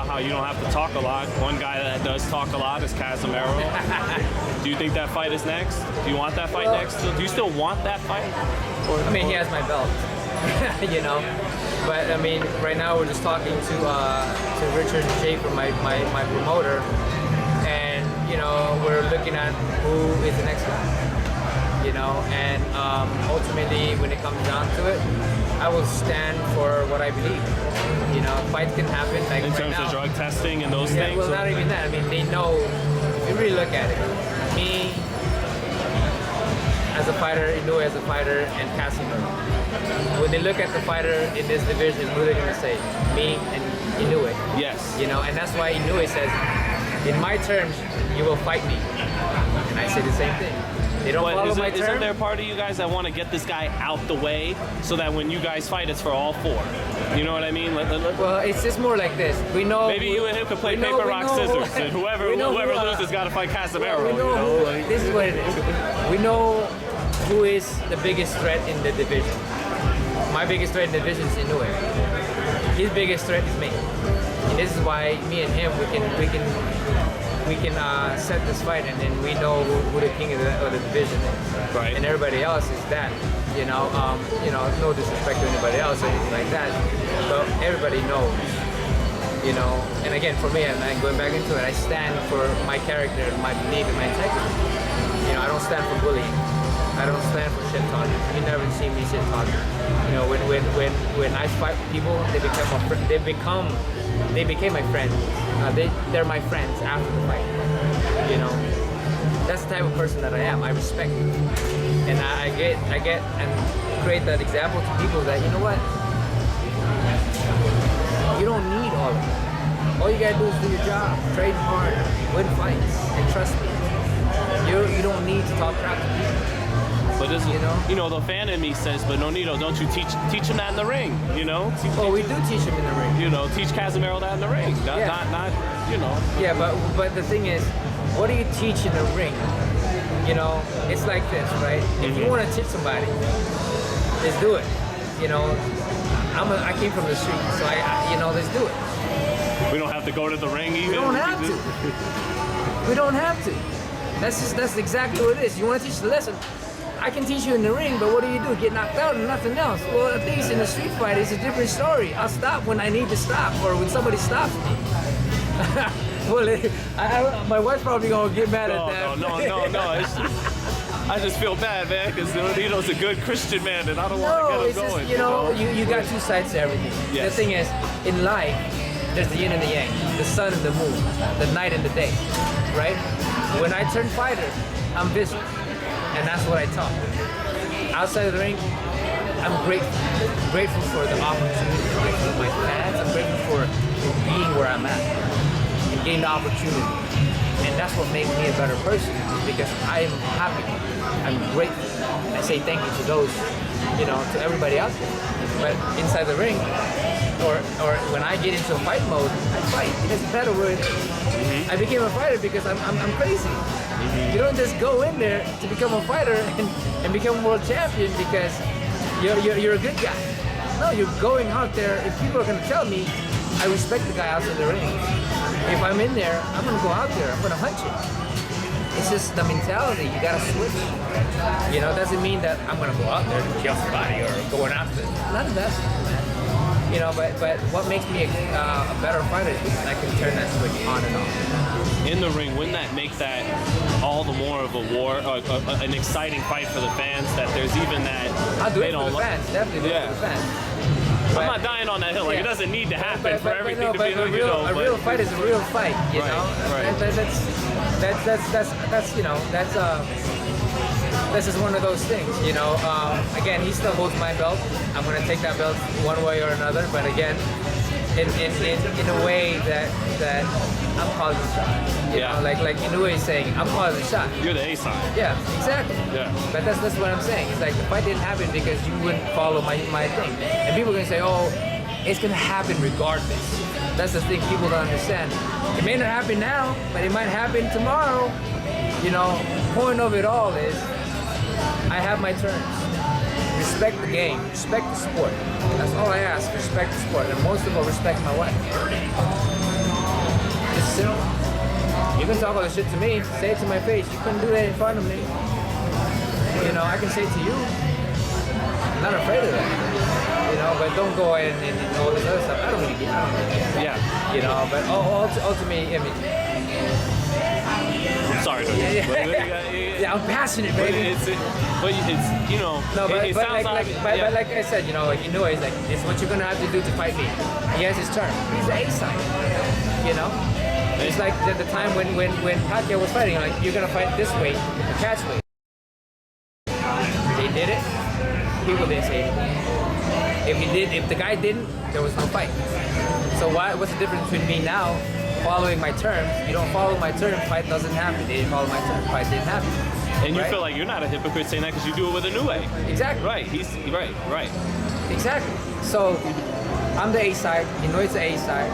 about how you don't have to talk a lot. One guy that does talk a lot is Casimero. Do you think that fight is next? Do you want that fight next? Do you still want that fight? I mean, he has my belt, you know. But I mean, right now we're just talking to Richard Schaefer, my promoter, and you know, we're looking at who is the next guy. You know, and ultimately, when it comes down to it, I will stand for what I believe. You know, fights can happen. Like in terms of drug testing and those things. Well, not even that. I mean, they know. If you really look at it, me as a fighter, Inoue as a fighter, and Casimero. When they look at the fighter in this division, who are they gonna say? Me and Inoue. Yes. You know, and that's why Inoue says, "In my terms, you will fight me," and I say the same thing. They don't follow my terms. Isn't there part of you guys that want to get this guy out the way so that when you guys fight, it's for all four? You know what I mean? Well, it's just more like this. We know. Maybe you and him could play paper, rock, scissors, and whoever loses got to fight Casimero. This is what it is. We know who is the biggest threat in the division. My biggest threat in the division is Inoue. His biggest threat is me. And this is why me and him, we can set this fight, and then we know who the king of the division is. Right. And everybody else is that. You know, no disrespect to anybody else or anything like that, but everybody knows. You know, and again, for me, and going back into it, I stand for my character, my belief, and my integrity. You know, I don't stand for bullying. I don't stand for shit talking. You never see me shit talking. You know, when I fight people, they became my friends. They're my friends after the fight. You know, that's the type of person that I am. I respect you, and I get and create that example to people that, you know what, you don't need all of it. All you gotta do is do your job, train hard, win fights, and trust me, you don't need to talk crap to people. But this is, you know, the fan in me says, but Nonito, don't you teach him that in the ring, you know? We do teach him in the ring. You know, teach Casimero that in the ring, not, you know. Yeah, but the thing is, what do you teach in the ring? You know, it's like this, right? If you want to teach somebody, let's do it. You know, I came from the street, so let's do it. We don't have to go to the ring even. We don't have to. We don't have to. That's exactly what it is. You want to teach the lesson? I can teach you in the ring, but what do? Get knocked out and nothing else. Well, at least in a street fight, it's a different story. I'll stop when I need to stop, or when somebody stops me. Well, my wife's probably gonna get mad at that. No. It's just, I just feel bad, man, because Nonito's a good Christian man, and I don't want to get him going. Just, you got two sides to everything. Yes. The thing is, in life, there's the yin and the yang, the sun and the moon, the night and the day, right? When I turn fighter, I'm busy. And that's what I taught. Outside of the ring, I'm grateful for the opportunity, I'm grateful for my fans, I'm grateful for being where I'm at and getting the opportunity. And that's what makes me a better person, because I am happy, I'm grateful. I say thank you to those, to everybody out there. But inside the ring, or when I get into a fight mode, I fight. It's better where it is. I became a fighter because I'm crazy. You don't just go in there to become a fighter and become a world champion because you're a good guy. No, you're going out there. If people are going to tell me, I respect the guy outside the ring. If I'm in there, I'm going to go out there. I'm going to hunt you. It's just the mentality. You got to switch. Doesn't mean that I'm going to go out there to kill somebody or going after it. None of that. But what makes me a better fighter is I can turn that switch on and off. In the ring, wouldn't that make that all the more of a war, an exciting fight for the fans? That there's even that I'll do it for the fans, definitely do it for the fans. I'm not dying on that hill. Like, it doesn't need to happen for everything to be. A real fight is a real fight. You know, right. That's just one of those things. Again, he still holds my belt. I'm gonna take that belt one way or another. But again, in a way that I'm calling the shot. Like Inoue is saying, I'm calling the shot. You're the A side. Yeah, exactly. Yeah. But that's what I'm saying. It's like the fight didn't happen because you wouldn't follow my thing. And people are gonna say, oh, it's gonna happen regardless. That's the thing people don't understand. It may not happen now, but it might happen tomorrow. Point of it all is I have my terms. Respect the game, respect the sport. That's all I ask, respect the sport. And most of all, respect my wife. Simple. You can talk all this shit to me, say it to my face. You couldn't do that in front of me. You know, I can say it to you. I'm not afraid of that. You know, but don't go in and all this other stuff. I don't really care. Yeah. You know, but ultimately, I mean, Sorry. yeah, I'm passionate, baby. But it's you know, No, but, it but, sounds but like I said, you know, like Inoue is like, it's what you're gonna have to do to fight me. He has his turn. He's the A side. You know, it's like the time when Pacquiao was fighting, like you're gonna fight this weight, the catch weight. They did it. People didn't say anything. If the guy didn't, there was no fight. So what's the difference between me now? Following my terms, you don't follow my terms, fight doesn't happen. They didn't follow my terms, fight didn't happen. And you right? feel like you're not a hypocrite saying that because you do it with Inoue. Exactly. Right. He's right. Exactly. So I'm the A side. Inoue's the A side.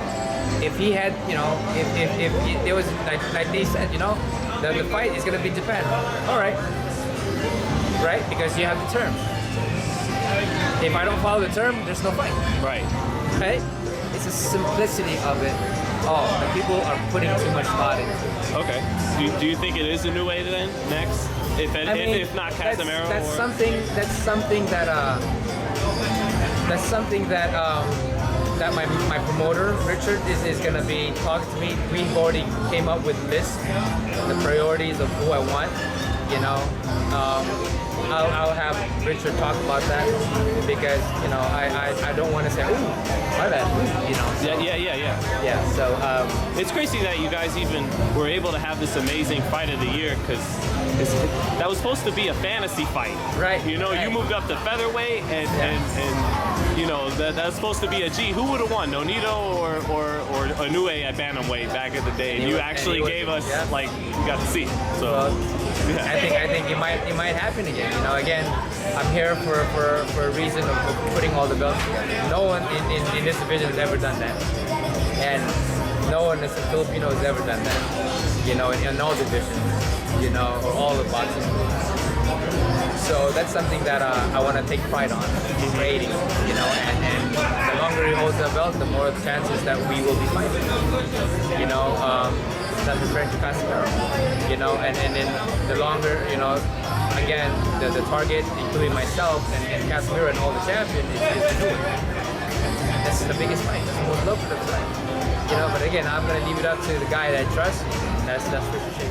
If he had, you know, if there was like they said, you know, the fight is gonna be Japan. All right. Right? Because you have the term. If I don't follow the term, there's no fight. Right. Right? It's the simplicity of it. Oh, the people are putting too much thought into it. Okay. Do you think it is Inoue then next? If not Casimero, that's something that my promoter Richard is gonna be talking to me. We've already came up with lists, the priorities of who I want. You know, I'll have Richard talk about that because you know I don't want to say ooh my bad, you know. So, yeah. So it's crazy that you guys even were able to have this amazing fight of the year because that was supposed to be a fantasy fight. Right. You know, right. you moved up to featherweight and you know that's supposed to be a G. Who would have won, Nonito or Inoue at bantamweight back in the day? And you actually gave us like you got to see it. So. Well, I think it might happen again. You know, again, I'm here for a reason of putting all the belts together. No one in this division has ever done that, and no one as a Filipino has ever done that. You know, in all divisions, you know, or all the boxing moves. So that's something that I want to take pride on creating. You know, and the longer he holds the belt, the more chances that we will be fighting. You know. That's referring to Casimero, you know, and then the longer, you know, again, the target, including myself and Casimero and all the champions, is Inoue. This is the biggest fight. That's the most lucrative fight, you know. But again, I'm gonna leave it up to the guy that I trust. That's Ricochet.